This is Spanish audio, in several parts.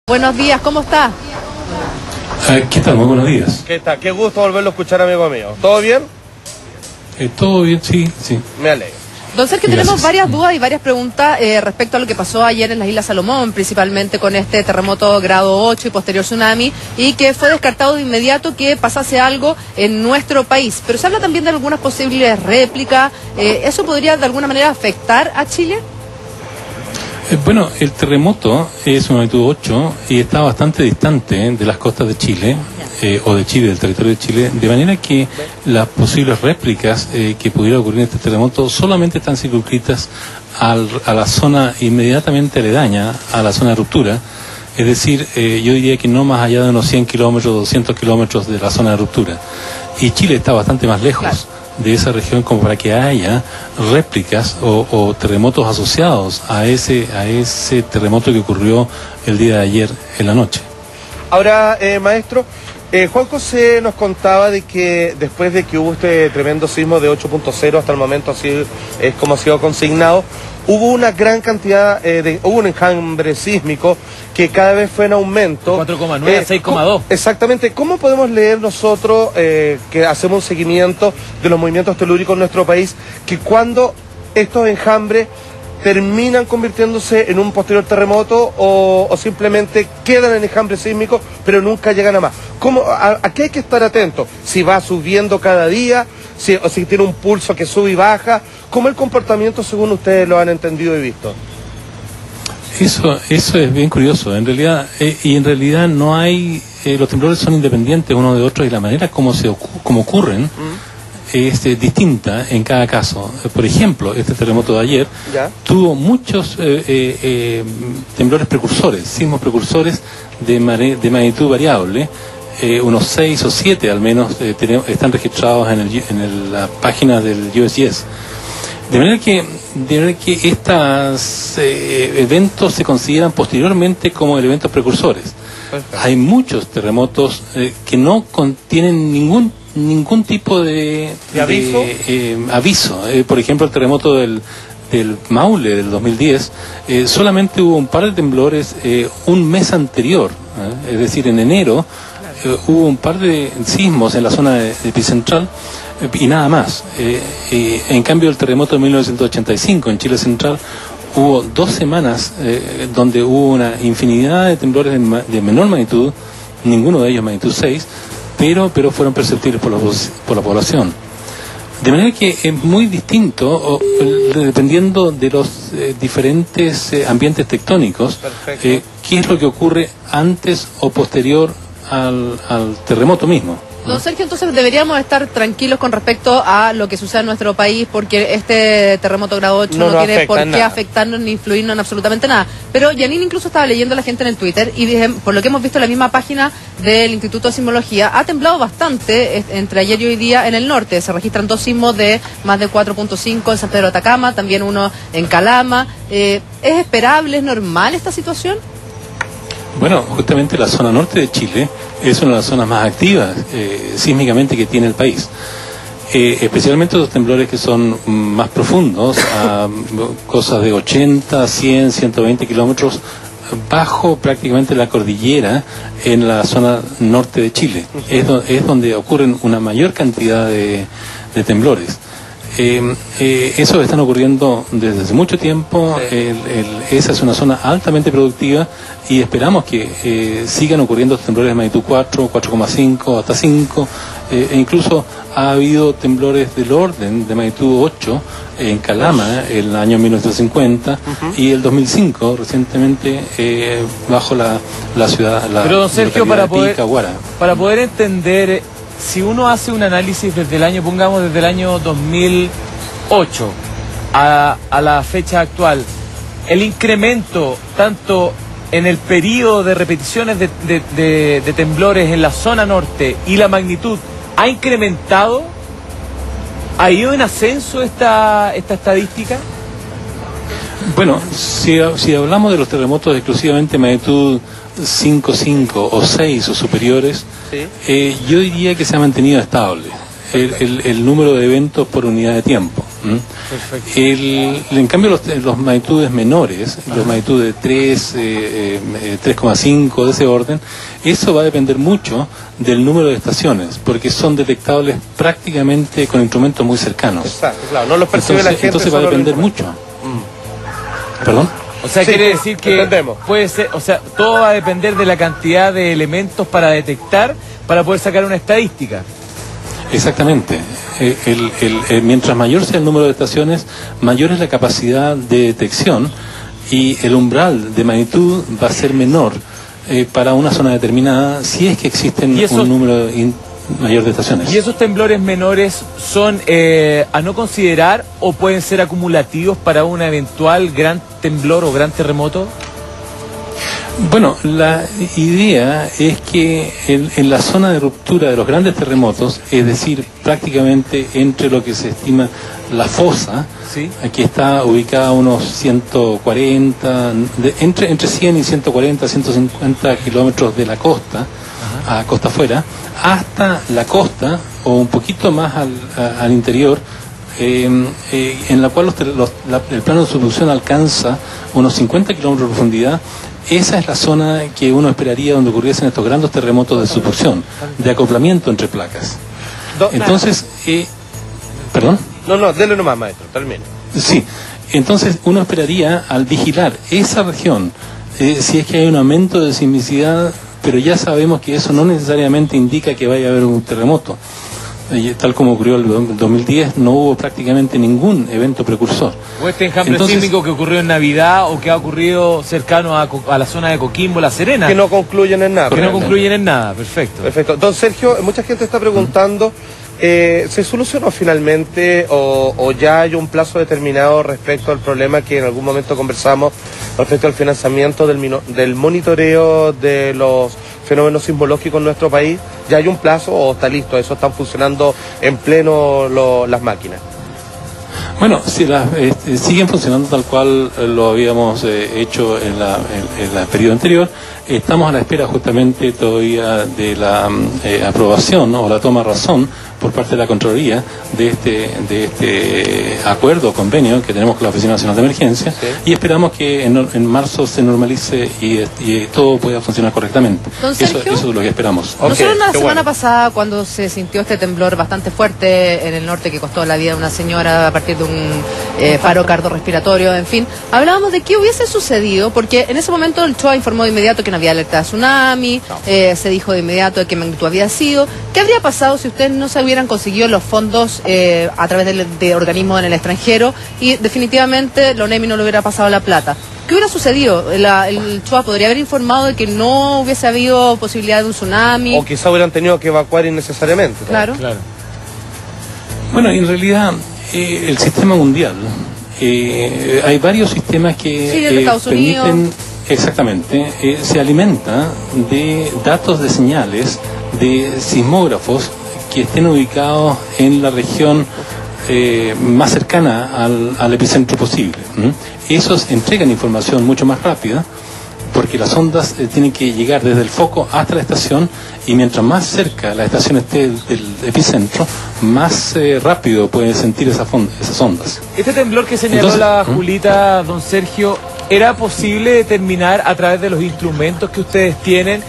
Buenos días, ¿cómo está? ¿Qué tal? Muy buenos días. ¿Qué tal? Qué gusto volverlo a escuchar, amigo mío. ¿Todo bien? Todo bien, sí. Me alegro. Don Sergio, tenemos varias dudas y varias preguntas respecto a lo que pasó ayer en las Islas Salomón, principalmente con este terremoto grado 8 y posterior tsunami, y que fue descartado de inmediato que pasase algo en nuestro país. Pero se habla también de algunas posibles réplicas. ¿Eso podría de alguna manera afectar a Chile? Bueno, el terremoto es una magnitud 8 y está bastante distante de las costas de Chile, o de Chile, del territorio de Chile, de manera que las posibles réplicas que pudiera ocurrir en este terremoto solamente están circunscritas a la zona inmediatamente aledaña, a la zona de ruptura. Es decir, yo diría que no más allá de unos 100 kilómetros, 200 kilómetros de la zona de ruptura. Y Chile está bastante más lejos de esa región como para que haya réplicas o terremotos asociados a ese terremoto que ocurrió el día de ayer en la noche. Ahora, maestro, Juan José nos contaba de que después de que hubo este tremendo sismo de 8.0, hasta el momento así es como ha sido consignado, hubo una gran cantidad, hubo un enjambre sísmico que cada vez fue en aumento. 4,9 a 6,2. Exactamente. ¿Cómo podemos leer nosotros, que hacemos un seguimiento de los movimientos telúricos en nuestro país, que cuando estos enjambres terminan convirtiéndose en un posterior terremoto o simplemente quedan en enjambre sísmico pero nunca llegan a más? ¿A qué hay que estar atento? Si va subiendo cada día, o si tiene un pulso que sube y baja. ¿Cómo el comportamiento según ustedes lo han entendido y visto? Eso es bien curioso. En realidad no hay, los temblores son independientes unos de otros y la manera como ocurren es distinta en cada caso. Por ejemplo, este terremoto de ayer tuvo muchos temblores precursores, sismos precursores de magnitud variable. Unos 6 o 7 al menos están registrados en la página del USGS. De manera que estos eventos se consideran posteriormente como eventos precursores. Perfecto. Hay muchos terremotos que no contienen ningún tipo de aviso. Por ejemplo, el terremoto del Maule del 2010, solamente hubo un par de temblores un mes anterior, es decir, en enero. Hubo un par de sismos en la zona de Epicentral y nada más. En cambio, el terremoto de 1985 en Chile Central hubo 2 semanas donde hubo una infinidad de temblores de menor magnitud, ninguno de ellos magnitud 6, pero fueron perceptibles por la población. De manera que es muy distinto dependiendo de los diferentes ambientes tectónicos, qué es lo que ocurre antes o posterior al terremoto mismo. Don Sergio, entonces deberíamos estar tranquilos con respecto a lo que sucede en nuestro país, porque este terremoto grado 8 no tiene por qué afectarnos ni influirnos en absolutamente nada. Pero Janine incluso estaba leyendo a la gente en el Twitter y por lo que hemos visto en la misma página del Instituto de Sismología, ha temblado bastante entre ayer y hoy día en el norte. Se registran 2 sismos de más de 4.5 en San Pedro de Atacama, también uno en Calama. ¿Es esperable, es normal esta situación? Bueno, justamente la zona norte de Chile es una de las zonas más activas sísmicamente que tiene el país. Especialmente los temblores que son más profundos, a cosas de 80, 100, 120 kilómetros bajo prácticamente la cordillera en la zona norte de Chile. Es donde ocurren una mayor cantidad de temblores. Eso están ocurriendo desde hace mucho tiempo. Esa es una zona altamente productiva y esperamos que sigan ocurriendo temblores de magnitud 4, 4,5 hasta 5, e incluso ha habido temblores del orden de magnitud 8 en Calama en el año 1950 y el 2005 recientemente bajo la ciudad, Pero don Sergio, para poder entender, si uno hace un análisis desde el año, pongamos desde el año 2008 a la fecha actual, el incremento tanto en el periodo de repeticiones de temblores en la zona norte y la magnitud, ¿ha incrementado? ¿Ha ido en ascenso esta estadística? Bueno, si hablamos de los terremotos exclusivamente magnitud 5, 5 o 6 o superiores, yo diría que se ha mantenido estable. el número de eventos por unidad de tiempo. En cambio, los magnitudes menores, los magnitudes de 3, 3,5 de ese orden, eso va a depender mucho del número de estaciones, porque son detectables prácticamente con instrumentos muy cercanos. Exacto, claro, no los percibe la gente. Entonces va a depender mucho. ¿Perdón? O sea, quiere decir que puede ser, o sea, todo va a depender de la cantidad de elementos para detectar, para poder sacar una estadística. Exactamente. Mientras mayor sea el número de estaciones, mayor es la capacidad de detección y el umbral de magnitud va a ser menor para una zona determinada si es que existen un número mayor de estaciones. ¿Y esos temblores menores son a no considerar o pueden ser acumulativos para un eventual gran temblor o gran terremoto? Bueno, la idea es que en la zona de ruptura de los grandes terremotos, es decir, prácticamente entre lo que se estima la fosa, ¿sí?, aquí está ubicada a unos 140, entre 100 y 140, 150 kilómetros de la costa, a costa afuera, hasta la costa o un poquito más al interior, en la cual el plano de subducción alcanza unos 50 kilómetros de profundidad. Esa es la zona que uno esperaría donde ocurriesen estos grandes terremotos de subducción, de acoplamiento entre placas. Entonces, ¿perdón? No, dele nomás, maestro, termine. Sí, entonces uno esperaría al vigilar esa región, si es que hay un aumento de sismicidad, pero ya sabemos que eso no necesariamente indica que vaya a haber un terremoto. Tal como ocurrió el 2010, no hubo prácticamente ningún evento precursor. O este enjambre sísmico que ocurrió en Navidad o que ha ocurrido cercano a la zona de Coquimbo, La Serena. Que no concluyen en nada. Que no concluyen en nada, perfecto. Perfecto. Don Sergio, mucha gente está preguntando, ¿se solucionó finalmente o ya hay un plazo determinado respecto al problema que en algún momento conversamos respecto al financiamiento del monitoreo de los fenómenos sismológicos en nuestro país? ¿Ya hay un plazo o está listo? ¿Eso están funcionando en pleno las máquinas? Bueno, si siguen funcionando tal cual lo habíamos hecho en el periodo anterior. Estamos a la espera justamente todavía de la aprobación, ¿no?, o la toma de razón por parte de la Contraloría de este acuerdo o convenio que tenemos con la Oficina Nacional de Emergencia, sí, y esperamos que en marzo se normalice y todo pueda funcionar correctamente. Eso es lo que esperamos. Nosotros la semana pasada, cuando se sintió este temblor bastante fuerte en el norte que costó la vida de una señora a partir de un paro cardiorrespiratorio, en fin, hablábamos de qué hubiese sucedido, porque en ese momento el CHOA informó de inmediato que no había alerta de tsunami, se dijo de inmediato de qué magnitud había sido. ¿Qué habría pasado si ustedes no se hubieran conseguido los fondos a través de organismos en el extranjero y definitivamente la ONEMI no le hubiera pasado la plata? ¿Qué hubiera sucedido? ¿El CHOA podría haber informado de que no hubiese habido posibilidad de un tsunami? O quizá hubieran tenido que evacuar innecesariamente, ¿no? Claro. Bueno, en realidad el sistema mundial, hay varios sistemas que permiten... Exactamente, se alimenta de datos de señales de sismógrafos que estén ubicados en la región más cercana al epicentro posible. Esos entregan información mucho más rápida porque las ondas tienen que llegar desde el foco hasta la estación y mientras más cerca la estación esté del epicentro, más rápido pueden sentir esas ondas. Este temblor que señaló la Julita, don Sergio, ¿era posible determinar a través de los instrumentos que ustedes tienen?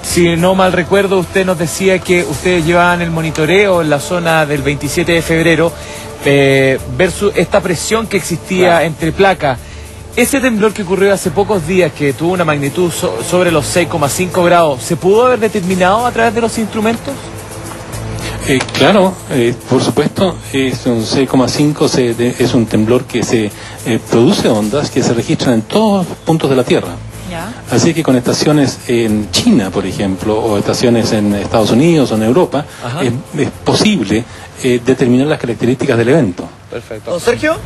Si no mal recuerdo, usted nos decía que ustedes llevaban el monitoreo en la zona del 27 de febrero versus esta presión que existía entre placas. Ese temblor que ocurrió hace pocos días, que tuvo una magnitud sobre los 6,5 grados, ¿se pudo haber determinado a través de los instrumentos? Claro, por supuesto, es un 6,5, es un temblor que se produce ondas que se registran en todos los puntos de la Tierra. ¿Ya? Así que con estaciones en China, por ejemplo, o estaciones en Estados Unidos o en Europa, es posible determinar las características del evento. Perfecto. Don Sergio,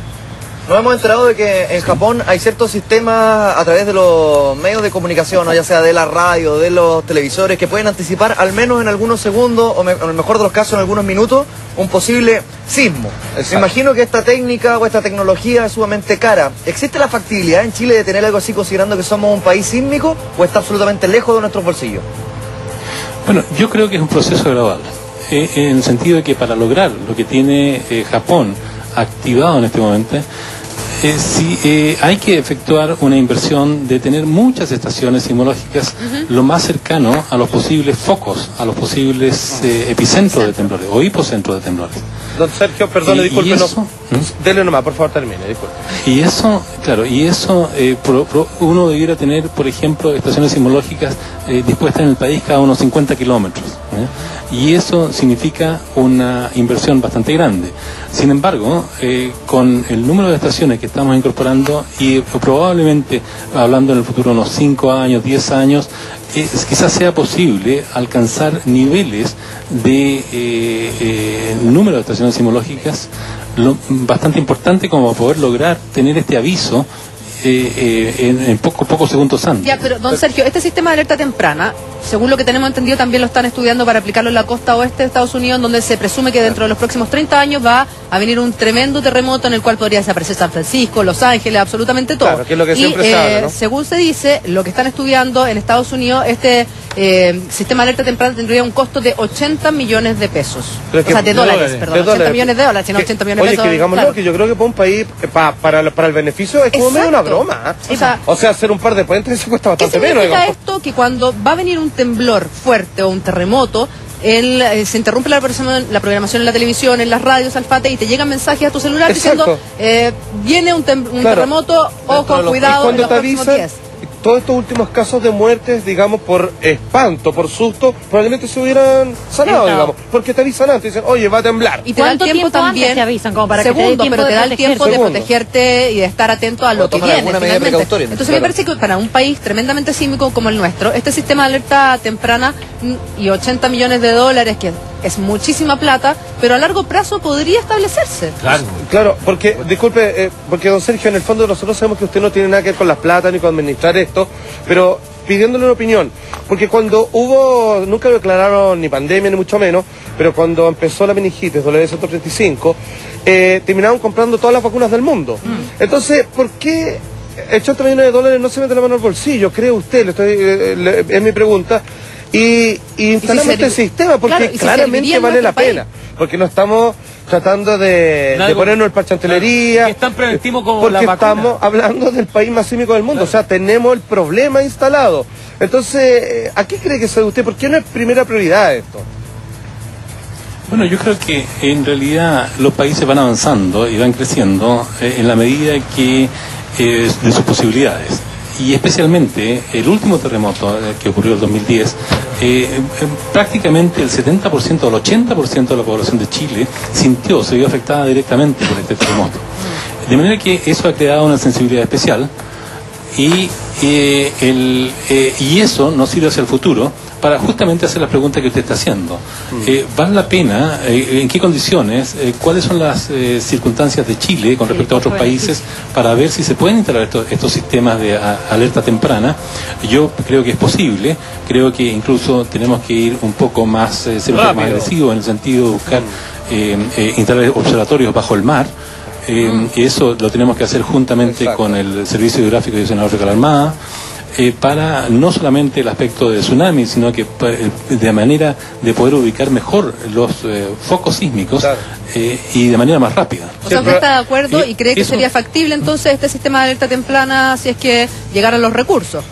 nos hemos enterado de que en Japón hay ciertos sistemas a través de los medios de comunicación, ¿no?, ya sea de la radio, de los televisores, que pueden anticipar al menos en algunos segundos, o en el mejor de los casos en algunos minutos, un posible sismo. Me imagino que esta técnica o esta tecnología es sumamente cara. ¿Existe la factibilidad en Chile de tener algo así considerando que somos un país sísmico o está absolutamente lejos de nuestros bolsillos? Bueno, yo creo que es un proceso gradual. en el sentido de que para lograr lo que tiene Japón activado en este momento, hay que efectuar una inversión de tener muchas estaciones sismológicas lo más cercano a los posibles focos, a los posibles epicentros de temblores o hipocentros de temblores. Don Sergio, perdone, disculpe, dele nomás, por favor, termine, disculpe. Y eso, claro, uno debiera tener, por ejemplo, estaciones sismológicas dispuestas en el país cada unos 50 kilómetros. Y eso significa una inversión bastante grande. Sin embargo, con el número de estaciones que estamos incorporando y probablemente, hablando en el futuro unos 5 años, 10 años, quizás sea posible alcanzar niveles de número de estaciones sismológicas bastante importante como poder lograr tener este aviso en pocos segundos antes. Ya, pero don Sergio, este sistema de alerta temprana, según lo que tenemos entendido, también lo están estudiando para aplicarlo en la costa oeste de Estados Unidos, donde se presume que dentro de los próximos 30 años va a venir un tremendo terremoto en el cual podría desaparecer San Francisco, Los Ángeles, absolutamente todo. Claro, que es lo que siempre se habla, ¿no? Según se dice, lo que están estudiando en Estados Unidos, este sistema de alerta temprana tendría un costo de 80 millones de pesos. O sea, de dólares, perdón. 80 millones de dólares, sino 80 millones de pesos. Oye, que digámoslo, claro, que yo creo que para un país, para el beneficio, es como medio una broma. O sea, hacer un par de puentes se cuesta bastante menos. ¿Qué significa esto? Que cuando va a venir un temblor fuerte o un terremoto, se interrumpe la programación en la televisión, en las radios, Alfate, y te llegan mensajes a tu celular diciendo viene un terremoto, ojo, cuidado, en los próximos días. Todos estos últimos casos de muertes, digamos, por espanto, por susto, probablemente se hubieran sanado, digamos, porque te avisan antes, dicen, oye, va a temblar. Y te da el tiempo también, te avisan, como para segundo, que te dé pero te da el tiempo de Segundo. protegerte y de estar atento a lo que viene, finalmente. Entonces me parece que para un país tremendamente sísmico como el nuestro, este sistema de alerta temprana y 80 millones de dólares, que es muchísima plata, pero a largo plazo podría establecerse. Claro, porque, disculpe, porque don Sergio, en el fondo nosotros sabemos que usted no tiene nada que ver con las plata ni con administrar esto, pero pidiéndole una opinión, porque cuando nunca lo declararon ni pandemia ni mucho menos, pero cuando empezó la meningitis W135, terminaron comprando todas las vacunas del mundo. Entonces, ¿por qué 80 millones de dólares no se mete la mano al bolsillo? ¿Cree usted? Es mi pregunta. Y instalamos este sistema porque claramente vale la pena, porque no estamos tratando de ponernos el parche en telería, que es tan preventivo como porque la vacuna. Estamos hablando del país más sísmico del mundo, o sea, tenemos el problema instalado. Entonces, ¿a qué cree que sea usted? ¿Por qué no es primera prioridad esto? Bueno, yo creo que en realidad los países van avanzando y van creciendo en la medida que de sus posibilidades. Y especialmente el último terremoto que ocurrió en el 2010, prácticamente el 70% o el 80% de la población de Chile se vio afectada directamente por este terremoto. De manera que eso ha creado una sensibilidad especial y eso nos sirve hacia el futuro para justamente hacer las preguntas que usted está haciendo. ¿Vale la pena? ¿En qué condiciones? ¿Cuáles son las circunstancias de Chile con respecto a otros países para ver si se pueden instalar estos sistemas de alerta temprana? Yo creo que es posible. Creo que incluso tenemos que ir un poco más, ser un poco más agresivos en el sentido de buscar instalar observatorios bajo el mar. Y eso lo tenemos que hacer juntamente con el Servicio Hidrográfico y Oceanográfico de la Armada, para no solamente el aspecto de tsunami, sino que de manera de poder ubicar mejor los focos sísmicos y de manera más rápida. O sea, ¿usted está de acuerdo y cree que sería factible entonces este sistema de alerta temprana si es que llegaran los recursos?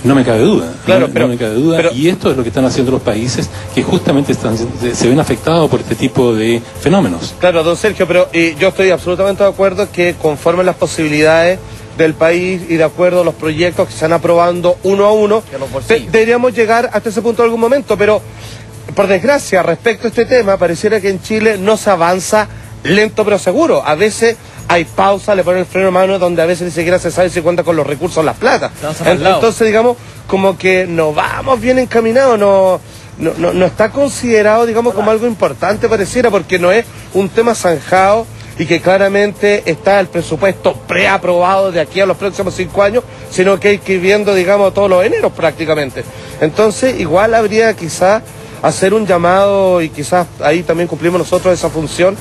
No me cabe duda, claro, no me cabe duda, y esto es lo que están haciendo los países que justamente se ven afectados por este tipo de fenómenos. Claro, don Sergio, pero yo estoy absolutamente de acuerdo que conforme las posibilidades del país y de acuerdo a los proyectos que se están aprobando uno a uno, deberíamos llegar hasta ese punto en algún momento, pero por desgracia respecto a este tema pareciera que en Chile no se avanza lento pero seguro. A veces hay pausa, le ponen el freno a mano donde a veces ni siquiera se sabe si cuenta con los recursos las plata. Entonces digamos como que no vamos bien encaminados, no está considerado digamos como algo importante pareciera, porque no es un tema zanjado y que claramente está el presupuesto preaprobado de aquí a los próximos 5 años, sino que hay que ir viendo, digamos, todos los eneros prácticamente. Entonces, igual habría quizás hacer un llamado, y quizás ahí también cumplimos nosotros esa función,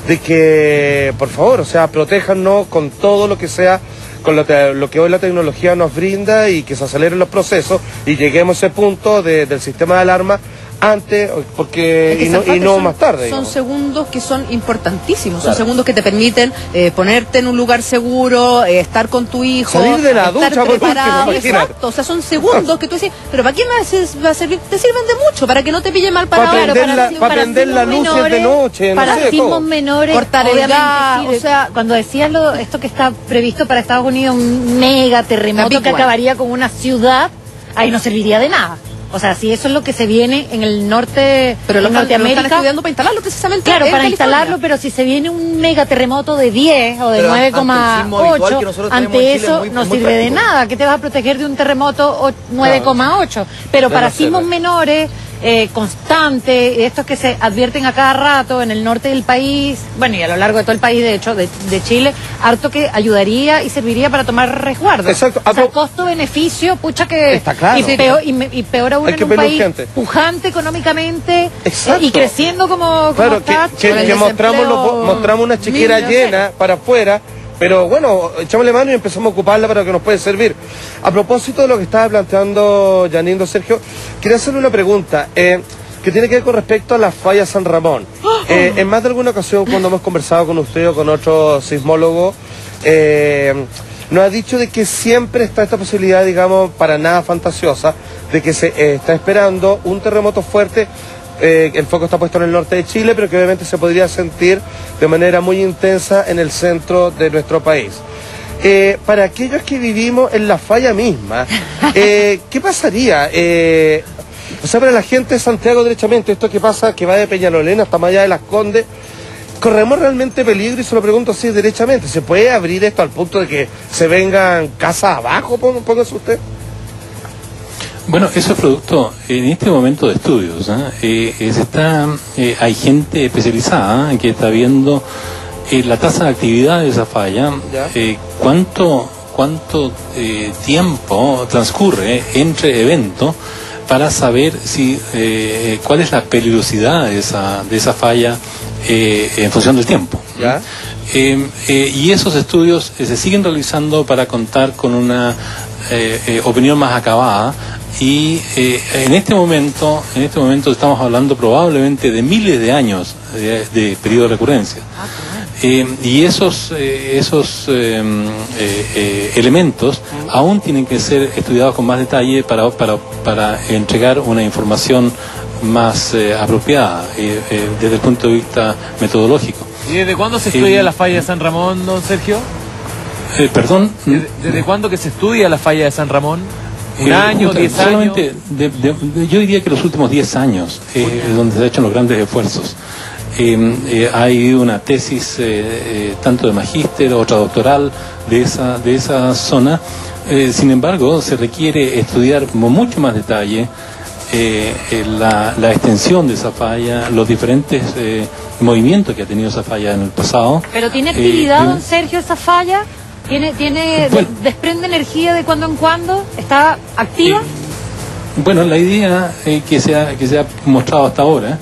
de que, por favor, o sea, protéjanos con todo lo que sea, con lo que hoy la tecnología nos brinda, y que se aceleren los procesos y lleguemos a ese punto del sistema de alarma antes porque y no más tarde. Son segundos que son importantísimos, claro. Son segundos que te permiten ponerte en un lugar seguro, estar con tu hijo, salir de la ducha, preparado, exacto, o sea, son segundos que tú dices, pero ¿para qué me va a servir? Te sirven de mucho, para que no te pille mal parado, para prender la luz de noche, para sismos menores, cortar el gas, o sea, cuando decías esto que está previsto para Estados Unidos, un mega terremoto que acabaría con una ciudad, ahí no serviría de nada. O sea, si eso es lo que se viene en el norte, pero en Norteamérica, están estudiando para instalarlo precisamente. Claro, para instalarlo, pero si se viene un mega terremoto de 10 o de 9,8, ante eso no sirve de nada. ¿Qué te vas a proteger de un terremoto 9,8? Pero para sismos menores, constantes, estos que se advierten a cada rato en el norte del país, bueno, y a lo largo de todo el país, de hecho, de Chile, harto que ayudaría y serviría para tomar resguardo. Exacto. O sea, costo-beneficio, pucha que... Está claro. Y peor aún en un país pujante económicamente y creciendo como claro, está. Que mostramos una chiquera llena para afuera, pero bueno, echámosle mano y empezamos a ocuparla para lo que nos puede servir. A propósito de lo que estaba planteando Janine, Sergio, quería hacerle una pregunta que tiene que ver con respecto a la falla San Ramón. En más de alguna ocasión, cuando hemos conversado con usted o con otro sismólogo, nos ha dicho de que siempre está esta posibilidad, digamos, para nada fantasiosa, de que se está esperando un terremoto fuerte. El foco está puesto en el norte de Chile, pero que obviamente se podría sentir de manera muy intensa en el centro de nuestro país. Para aquellos que vivimos en la falla misma, ¿qué pasaría? O sea, para la gente de Santiago derechamente, esto que pasa, que va de Peñalolén hasta más allá de Las Condes, ¿corremos realmente peligro? Y se lo pregunto así derechamente, ¿se puede abrir esto al punto de que se vengan casas abajo, póngase usted? Bueno, eso es producto en este momento de estudios. Hay gente especializada que está viendo la tasa de actividad de esa falla, cuánto tiempo transcurre entre eventos para saber cuál es la peligrosidad de esa falla en función del tiempo. Y esos estudios se siguen realizando para contar con una opinión más acabada. Y en este momento estamos hablando probablemente de miles de años de periodo de recurrencia. Y esos elementos aún tienen que ser estudiados con más detalle para entregar una información más apropiada desde el punto de vista metodológico. ¿Y desde cuándo se estudia la falla de San Ramón, don Sergio? ¿Perdón? ¿Desde cuándo que se estudia la falla de San Ramón? ¿Un año, 10 años? Solamente yo diría que los últimos 10 años es donde se han hecho los grandes esfuerzos. Hay una tesis tanto de magíster, otra doctoral de esa zona. Sin embargo, se requiere estudiar con mucho más detalle la extensión de esa falla, los diferentes movimientos que ha tenido esa falla en el pasado. ¿Pero tiene actividad, don Sergio, esa falla? ¿Desprende energía de cuando en cuando? ¿Está activa? Bueno, la idea que se ha mostrado hasta ahora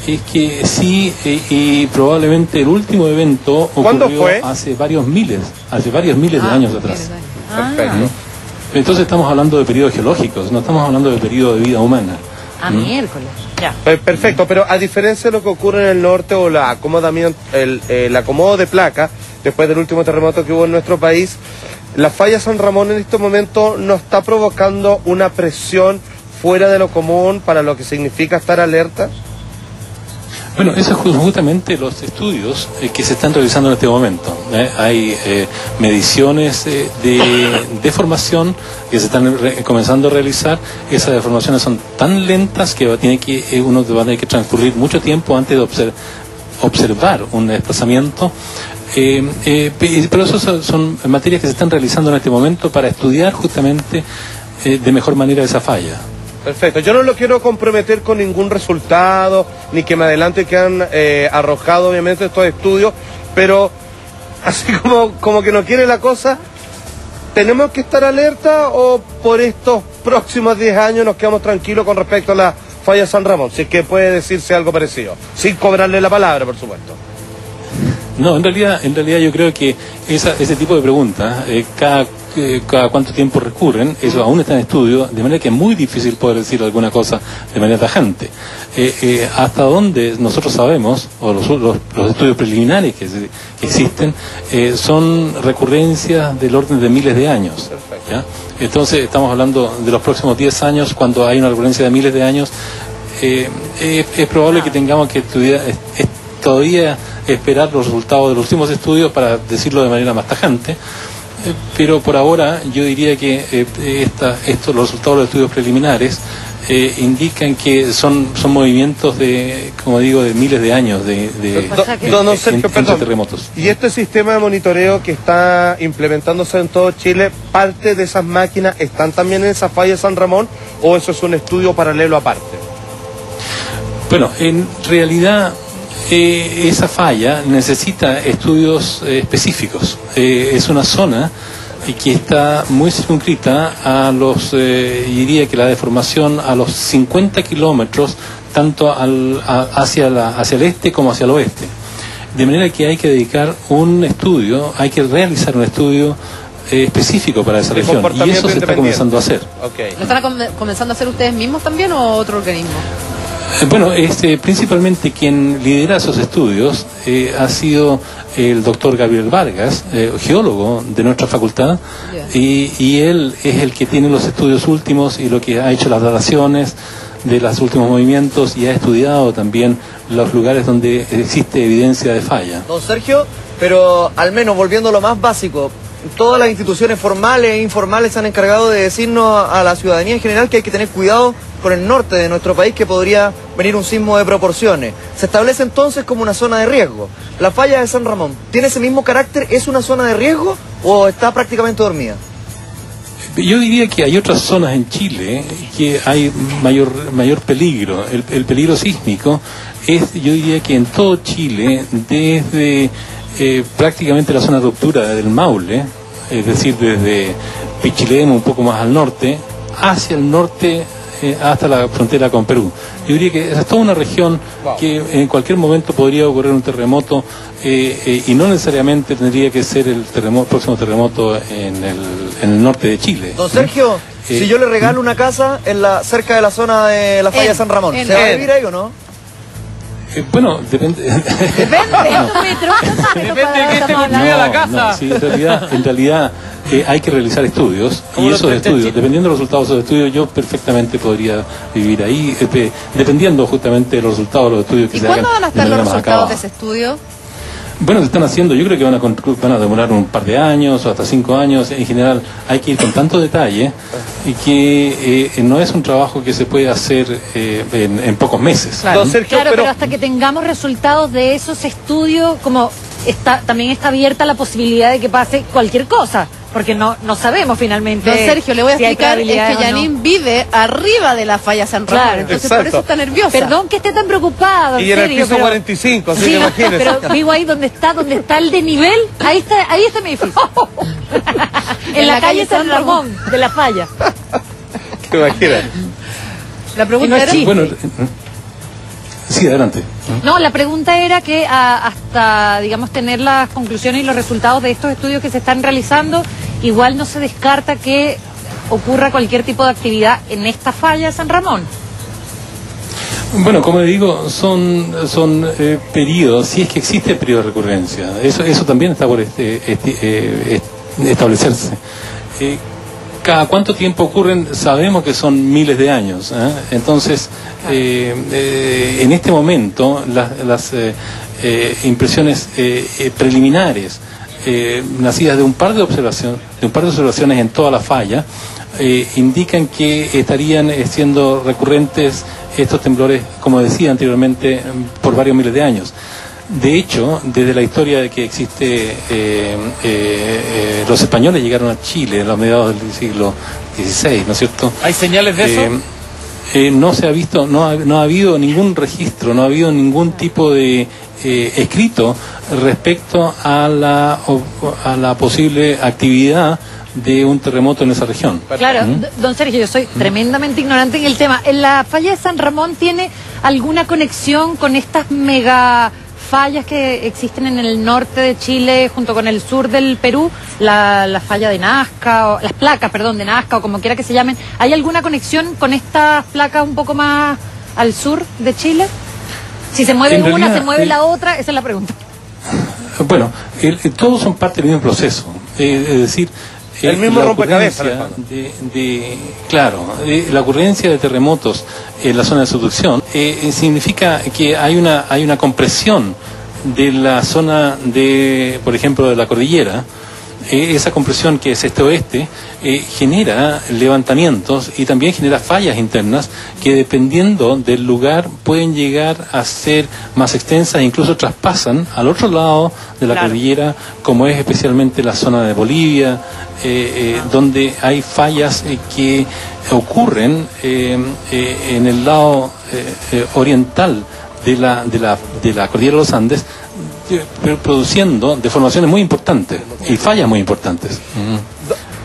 es que sí, y probablemente el último evento ocurrió hace varios miles de años atrás. Perfecto. Entonces estamos hablando de periodos geológicos, no estamos hablando de periodo de vida humana. Miércoles. Ya. Perfecto, pero a diferencia de lo que ocurre en el norte o el acomodo de placa, después del último terremoto que hubo en nuestro país, la falla San Ramón en este momento no está provocando una presión fuera de lo común para lo que significa estar alerta. Bueno, eso es justamente los estudios que se están realizando en este momento. Hay mediciones de deformación que se están comenzando a realizar. Esas deformaciones son tan lentas que uno va a tener que transcurrir mucho tiempo antes de observar un desplazamiento. Pero eso son materias que se están realizando en este momento para estudiar justamente de mejor manera esa falla. Perfecto, yo no lo quiero comprometer con ningún resultado, ni que me adelante que han arrojado obviamente estos estudios, pero así como que no quiere la cosa, ¿tenemos que estar alerta o por estos próximos 10 años nos quedamos tranquilos con respecto a la falla San Ramón? Si es que puede decirse algo parecido, sin cobrarle la palabra, por supuesto. No, en realidad yo creo que ese tipo de preguntas, cada cada cuánto tiempo recurren, eso aún está en estudio, de manera que es muy difícil poder decir alguna cosa de manera tajante. Hasta donde nosotros sabemos, o los estudios preliminares que existen, son recurrencias del orden de miles de años. ¿Ya? Entonces estamos hablando de los próximos 10 años, cuando hay una recurrencia de miles de años, es probable que tengamos que todavía esperar los resultados de los últimos estudios para decirlo de manera más tajante, pero por ahora yo diría que los resultados de los estudios preliminares indican que son movimientos de, como digo, de miles de años entre terremotos. ¿Y este sistema de monitoreo que está implementándose en todo Chile, parte de esas máquinas están también en esa falla de San Ramón, o eso es un estudio paralelo aparte? Bueno, en realidad esa falla necesita estudios específicos. Es una zona que está muy circunscrita a diría que la deformación a los 50 kilómetros, tanto hacia el este como hacia el oeste. De manera que hay que dedicar hay que realizar un estudio específico para esa región, y eso se está comenzando a hacer. Okay. ¿Lo están comenzando a hacer ustedes mismos también o otro organismo? Bueno, principalmente quien lidera esos estudios ha sido el doctor Gabriel Vargas, geólogo de nuestra facultad, y él es el que tiene los estudios últimos y lo que ha hecho las dataciones de los últimos movimientos, y ha estudiado también los lugares donde existe evidencia de falla. Don Sergio, pero al menos volviendo a lo más básico, todas las instituciones formales e informales se han encargado de decirnos a la ciudadanía en general que hay que tener cuidado con el norte de nuestro país, que podría venir un sismo de proporciones. Se establece entonces como una zona de riesgo. ¿La falla de San Ramón tiene ese mismo carácter? ¿Es una zona de riesgo o está prácticamente dormida? Yo diría que hay otras zonas en Chile que hay mayor peligro. El peligro sísmico yo diría que en todo Chile, desde prácticamente la zona de ruptura del Maule, es decir, desde Pichilemu un poco más al norte, hacia el norte, hasta la frontera con Perú. Yo diría que esa es toda una región que en cualquier momento podría ocurrir un terremoto, y no necesariamente tendría que ser el próximo terremoto en el norte de Chile. Don Sergio, si yo le regalo una casa cerca de la zona de la falla de San Ramón, ¿se va a vivir ahí o no? Bueno, depende. Depende de qué te construya la casa. No, sí, en realidad hay que realizar estudios, y esos estudios, dependiendo de los resultados de esos estudios, yo perfectamente podría vivir ahí, dependiendo justamente de los resultados de los estudios que se hagan. ¿Y cuándo van a estar los resultados de ese estudio? Bueno, se están haciendo, yo creo que van a demorar un par de años o hasta 5 años. En general hay que ir con tanto detalle, y que no es un trabajo que se puede hacer en pocos meses. Claro, pero hasta que tengamos resultados de esos estudios, también está abierta la posibilidad de que pase cualquier cosa, porque no sabemos finalmente. Don Sergio, le voy a explicar, es que Janine vive arriba de la falla San Ramón, claro, entonces por eso está nerviosa. Perdón que esté tan preocupada, y en el piso 45, así que imagínese. Pero vivo ahí donde está el desnivel, ahí está mi edificio. en la calle San Ramón, de la falla. ¿Te imaginas? La pregunta era... Bueno, sí, adelante. No, la pregunta era que hasta, digamos, tener las conclusiones y los resultados de estos estudios que se están realizando, igual no se descarta que ocurra cualquier tipo de actividad en esta falla de San Ramón. Bueno, como le digo, son periodos, si es que existe periodo de recurrencia. Eso también está por establecerse. Cada cuánto tiempo ocurren, sabemos que son miles de años, entonces en este momento las impresiones preliminares nacidas de un par de observaciones en toda la falla indican que estarían siendo recurrentes estos temblores, como decía anteriormente, por varios miles de años. De hecho, desde la historia de que existe, los españoles llegaron a Chile en los mediados del siglo XVI, ¿no es cierto? ¿Hay señales de eso? No se ha visto, no ha habido ningún registro, no ha habido ningún tipo de escrito respecto a la posible actividad de un terremoto en esa región. Claro, don Sergio, yo soy tremendamente ignorante en el tema. ¿La falla de San Ramón tiene alguna conexión con estas mega fallas que existen en el norte de Chile junto con el sur del Perú, la falla de Nazca, o las placas, perdón, de Nazca o como quiera que se llamen, ¿hay alguna conexión con estas placas un poco más al sur de Chile? Si se mueve una, ¿se mueve la otra? Esa es la pregunta. Bueno, todos son parte del mismo proceso, es decir, el mismo rompecabezas. La ocurrencia de terremotos en la zona de subducción significa que hay una compresión de la zona de, por ejemplo, de la cordillera. Esa compresión que es este-oeste genera levantamientos y también genera fallas internas que, dependiendo del lugar, pueden llegar a ser más extensas e incluso traspasan al otro lado de la cordillera, como es especialmente la zona de Bolivia, donde hay fallas que ocurren en el lado oriental de la cordillera de los Andes, produciendo deformaciones muy importantes y fallas muy importantes.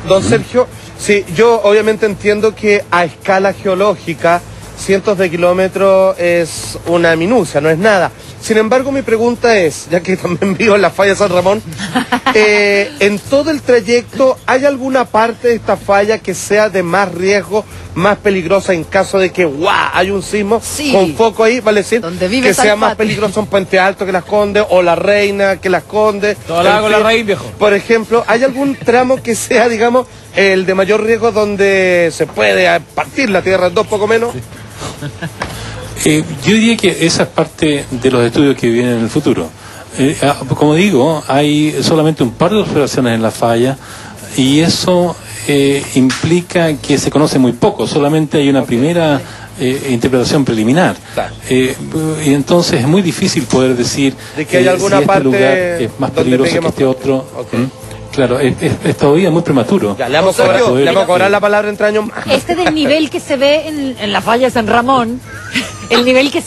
Don Sergio, sí, yo obviamente entiendo que a escala geológica cientos de kilómetros es una minucia, no es nada. Sin embargo, mi pregunta es, ya que también vivo en la falla San Ramón, en todo el trayecto, ¿hay alguna parte de esta falla que sea de más riesgo, más peligrosa en caso de que hay un sismo con foco ahí, vale decir, que sea más peligroso en Puente Alto que Las Condes, o La Reina que Las Condes? Todo la hago La Reina, viejo. Por ejemplo, ¿hay algún tramo que sea, digamos, el de mayor riesgo donde se puede partir la tierra en dos, poco menos? Yo diría que esa es parte de los estudios que vienen en el futuro. Como digo, hay solamente un par de observaciones en la falla y eso implica que se conoce muy poco, solamente hay una primera interpretación preliminar. Y entonces es muy difícil poder decir de que hay alguna si este lugar es más peligroso que este otro. Claro, es todavía muy prematuro. Ya, le vamos a cobrar la palabra entre años más. Este desnivel que se ve en la falla de San Ramón, el desnivel que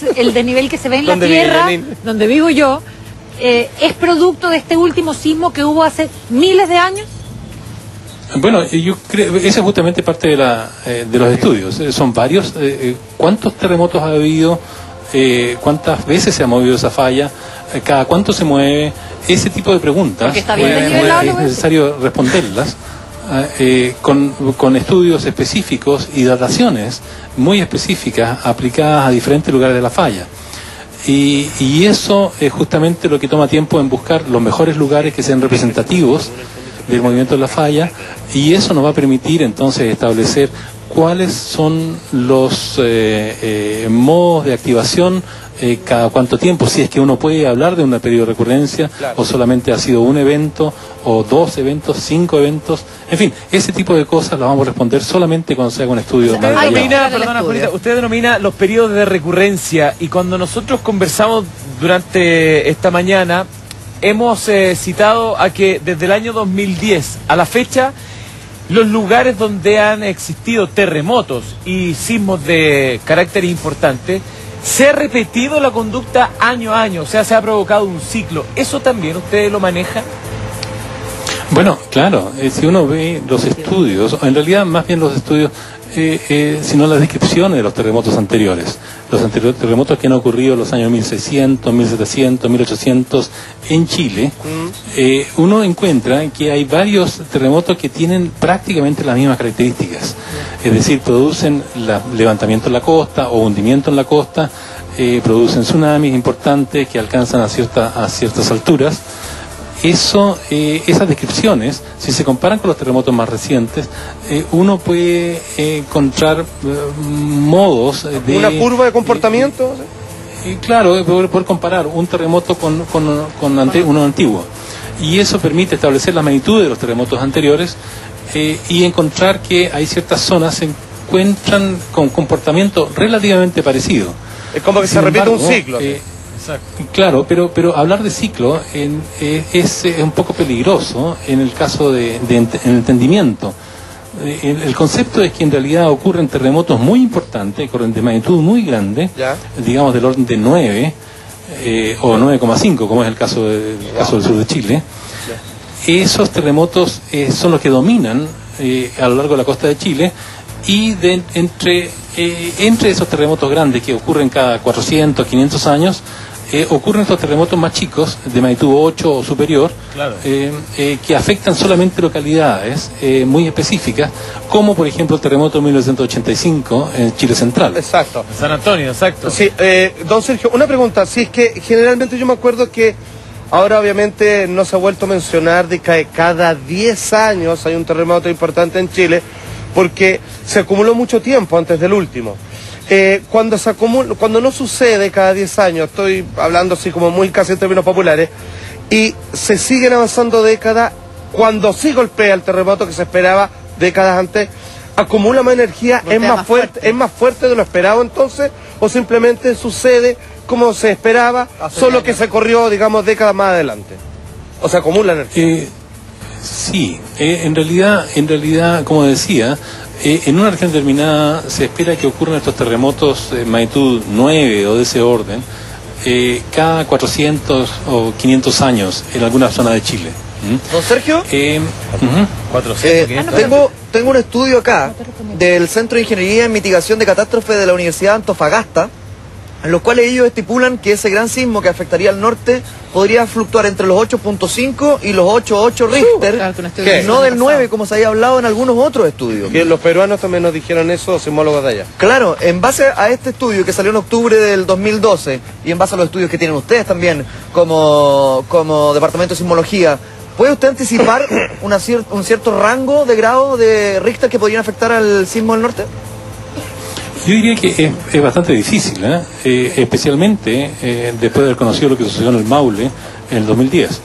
se ve en la tierra, donde vivo yo, ¿es producto de este último sismo que hubo hace miles de años? Bueno, yo creo esa es justamente parte de los estudios. Son varios. ¿Cuántos terremotos ha habido? ¿Cuántas veces se ha movido esa falla? ¿Cada cuánto se mueve? Ese tipo de preguntas es necesario responderlas con estudios específicos y dataciones muy específicas aplicadas a diferentes lugares de la falla. Y eso es justamente lo que toma tiempo en buscar los mejores lugares que sean representativos del movimiento de la falla, y eso nos va a permitir entonces establecer cuáles son los modos de activación, cada cuánto tiempo, si es que uno puede hablar de un periodo de recurrencia, o solamente ha sido un evento, o 2 eventos, 5 eventos, en fin, ese tipo de cosas las vamos a responder solamente cuando se haga un estudio más detallado. Usted denomina los periodos de recurrencia, y cuando nosotros conversamos durante esta mañana, hemos citado a que desde el año 2010 a la fecha, los lugares donde han existido terremotos y sismos de carácter importante, se ha repetido la conducta año a año, o sea, se ha provocado un ciclo. ¿Eso también usted lo maneja? Bueno, claro, si uno ve los estudios, en realidad más bien los estudios, sino las descripciones de los terremotos anteriores. Los terremotos que han ocurrido en los años 1600, 1700, 1800 en Chile, uno encuentra que hay varios terremotos que tienen prácticamente las mismas características. Es decir, producen levantamiento en la costa o hundimiento en la costa, producen tsunamis importantes que alcanzan a ciertas alturas. Esas descripciones, si se comparan con los terremotos más recientes, uno puede encontrar modos de... ¿Una curva de comportamiento? Claro, poder comparar un terremoto con uno antiguo. Y eso permite establecer la magnitud de los terremotos anteriores y encontrar que hay ciertas zonas que se encuentran con comportamiento relativamente parecido. Es como que se repite un ciclo. Claro, pero hablar de ciclo es un poco peligroso en el caso de entendimiento. El concepto es que en realidad ocurren terremotos muy importantes, de magnitud muy grande, digamos del orden de 9 o 9,5, como es el caso del sur de Chile. Esos terremotos son los que dominan a lo largo de la costa de Chile, y entre esos terremotos grandes que ocurren cada 400, 500 años, ocurren estos terremotos más chicos, de magnitud 8 o superior, claro, que afectan solamente localidades muy específicas, como por ejemplo el terremoto de 1985 en Chile Central. Exacto. San Antonio, exacto. Sí, don Sergio, una pregunta. Si es que generalmente yo me acuerdo que ahora obviamente no se ha vuelto a mencionar de que cada 10 años hay un terremoto importante en Chile, porque se acumuló mucho tiempo antes del último. Cuando no sucede cada 10 años, estoy hablando así como muy casi en términos populares, y se siguen avanzando décadas, cuando sí golpea el terremoto que se esperaba décadas antes, acumula más energía, es más fuerte de lo esperado entonces, o simplemente sucede como se esperaba, solo que se corrió, digamos, décadas más adelante. O sea, acumula energía. Sí, en realidad, como decía, en una región determinada se espera que ocurran estos terremotos de magnitud 9 o de ese orden cada 400 o 500 años en alguna zona de Chile. Don Sergio, 400, tengo un estudio acá del Centro de Ingeniería en Mitigación de Catástrofes de la Universidad de Antofagasta, en los cuales ellos estipulan que ese gran sismo que afectaría al norte podría fluctuar entre los 8.5 y los 8.8 Richter, no del 9 como se había hablado en algunos otros estudios. Que los peruanos también nos dijeron eso, los sismólogos de allá. Claro, en base a este estudio que salió en octubre del 2012 y en base a los estudios que tienen ustedes también como Departamento de Sismología, ¿puede usted anticipar un cierto rango de grado de Richter que podrían afectar al sismo del norte? Yo diría que es bastante difícil, especialmente después de haber conocido lo que sucedió en el Maule en el 2010.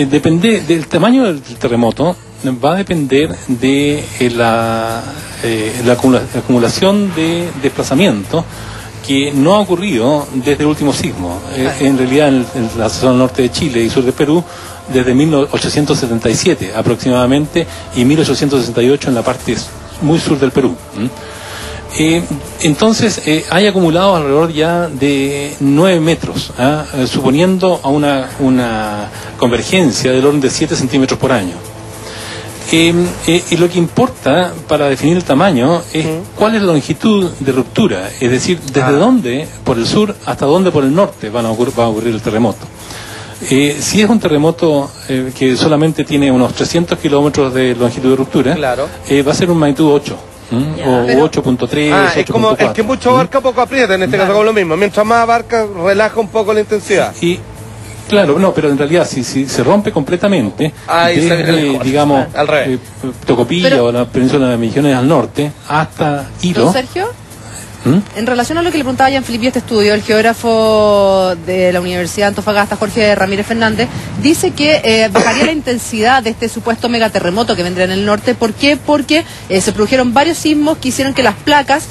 Depende del tamaño del terremoto, va a depender de la acumulación de desplazamiento que no ha ocurrido desde el último sismo. En realidad en la zona norte de Chile y sur de Perú, desde 1877 aproximadamente, y 1868 en la parte muy sur del Perú. Entonces hay acumulado alrededor ya de 9 metros, suponiendo a una convergencia del orden de 7 centímetros por año. Y lo que importa para definir el tamaño es cuál es la longitud de ruptura, es decir, desde dónde por el sur hasta dónde por el norte va a ocurrir el terremoto. Si es un terremoto que solamente tiene unos 300 kilómetros de longitud de ruptura, va a ser un magnitud 8. O 8.3, es como el que mucho abarca poco aprieta, en este caso como lo mismo. Mientras más abarca, relaja un poco la intensidad. Y claro, no, pero en realidad si se rompe completamente, desde, digamos, Tocopilla o la península de Misiones al norte hasta Hilo. ¿Don Sergio? En relación a lo que le preguntaba a Jean-Philippe este estudio, el geógrafo de la Universidad de Antofagasta, Jorge Ramírez Fernández, dice que bajaría la intensidad de este supuesto megaterremoto que vendría en el norte. ¿Por qué? Porque se produjeron varios sismos que hicieron que las placas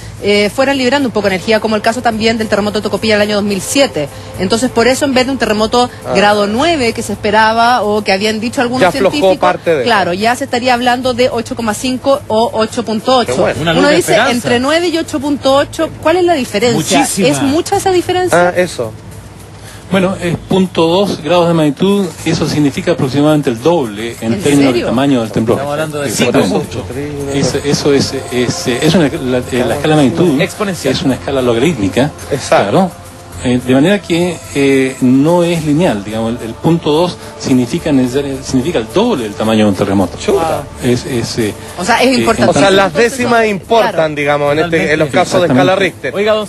fueran liberando un poco de energía, como el caso también del terremoto de Tocopilla del año 2007. Entonces, por eso, en vez de un terremoto grado 9 que se esperaba o que habían dicho algunos científicos, claro, ya se estaría hablando de 8,5 o 8.8. Bueno. Uno dice, entre 9 y 8.8, ¿cuál es la diferencia? Muchísima. ¿Es mucha esa diferencia? Eso. Bueno, es 0.2 grados de magnitud, eso significa aproximadamente el doble en términos de tamaño del temblor. Estamos hablando de 5 mucho. Eso es la escala de magnitud exponencial. Es una escala logarítmica. Exacto. Claro. De manera que no es lineal, digamos, el 0.2 significa el doble del tamaño de un terremoto. O sea, es importante. O sea, las décimas importan, digamos, en los casos de escala Richter. Oiga, don